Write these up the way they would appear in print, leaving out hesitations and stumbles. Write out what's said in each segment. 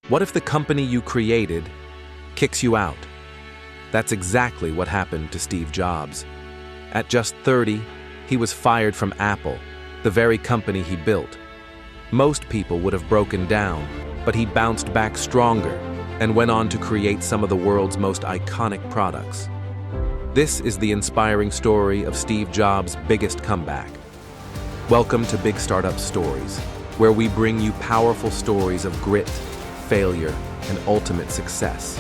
What if the company you created kicks you out? That's exactly what happened to Steve Jobs. At just 30, he was fired from Apple, the very company he built. Most people would have broken down, but he bounced back stronger and went on to create some of the world's most iconic products. This is the inspiring story of Steve Jobs' biggest comeback. Welcome to Big Startup Stories, where we bring you powerful stories of grit, failure, and ultimate success.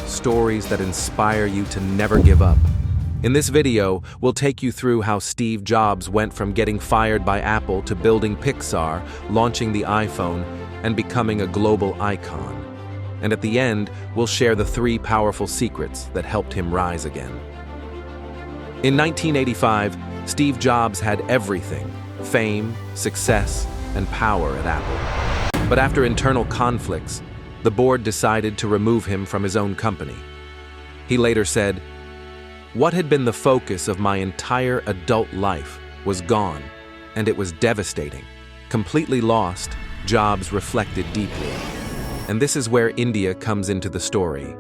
Stories that inspire you to never give up. In this video, we'll take you through how Steve Jobs went from getting fired by Apple to building Pixar, launching the iPhone, and becoming a global icon. And at the end, we'll share the 3 powerful secrets that helped him rise again. In 1985, Steve Jobs had everything: fame, success, and power at Apple. But after internal conflicts, the board decided to remove him from his own company. He later said, "What had been the focus of my entire adult life was gone, and it was devastating." Completely lost, Jobs reflected deeply. And this is where India comes into the story.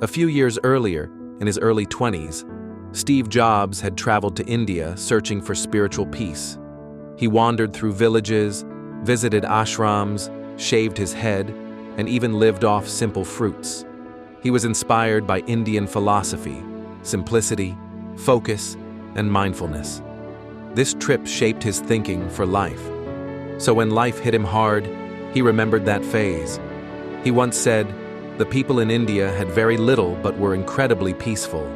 A few years earlier, in his early 20s, Steve Jobs had traveled to India searching for spiritual peace. He wandered through villages, visited ashrams, shaved his head, and even lived off simple fruits. He was inspired by Indian philosophy, simplicity, focus, and mindfulness. This trip shaped his thinking for life. So when life hit him hard, he remembered that phase. He once said, "The people in India had very little but were incredibly peaceful.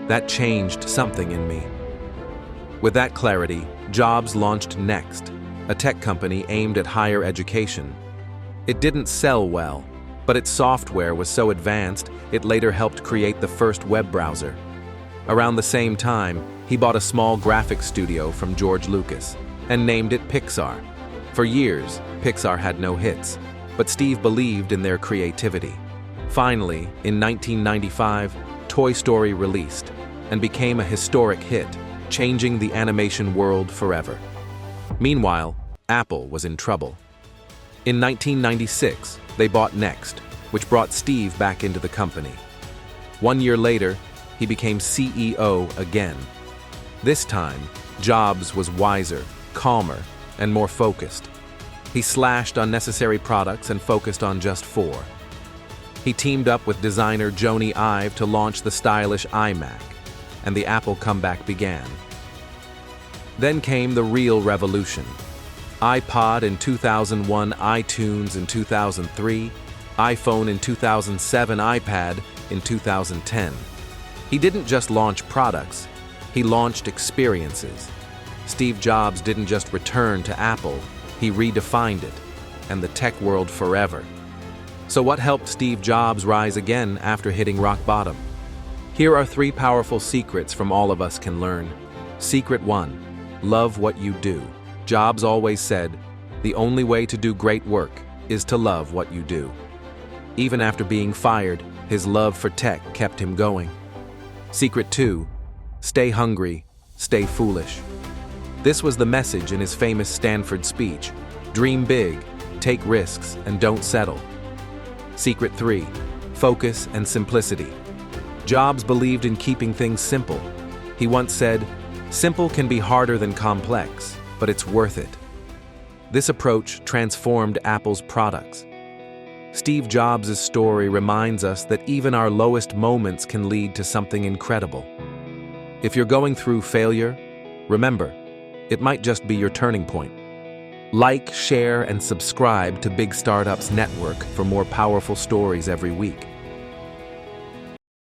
That changed something in me." With that clarity, Jobs launched NeXT, a tech company aimed at higher education. It didn't sell well, but its software was so advanced it later helped create the first web browser. Around the same time, he bought a small graphics studio from George Lucas and named it Pixar. For years, Pixar had no hits, but Steve believed in their creativity. Finally, in 1995, Toy Story released and became a historic hit, changing the animation world forever. Meanwhile, Apple was in trouble. In 1996, they bought NeXT, which brought Steve back into the company. 1 year later, he became CEO again. This time, Jobs was wiser, calmer, and more focused. He slashed unnecessary products and focused on just 4. He teamed up with designer Jony Ive to launch the stylish iMac, and the Apple comeback began. Then came the real revolution. iPod in 2001, iTunes in 2003, iPhone in 2007, iPad in 2010. He didn't just launch products, he launched experiences. Steve Jobs didn't just return to Apple, he redefined it, and the tech world forever. So what helped Steve Jobs rise again after hitting rock bottom? Here are 3 powerful secrets from all of us can learn. Secret 1: love what you do. Jobs always said, "The only way to do great work is to love what you do." Even after being fired, his love for tech kept him going. Secret 2: stay hungry, stay foolish. This was the message in his famous Stanford speech: dream big, take risks, and don't settle. Secret 3: focus and simplicity. Jobs believed in keeping things simple. He once said, "Simple can be harder than complex, but it's worth it." This approach transformed Apple's products. Steve Jobs' story reminds us that even our lowest moments can lead to something incredible. If you're going through failure, remember, it might just be your turning point. Like, share, and subscribe to Big Startups Network for more powerful stories every week.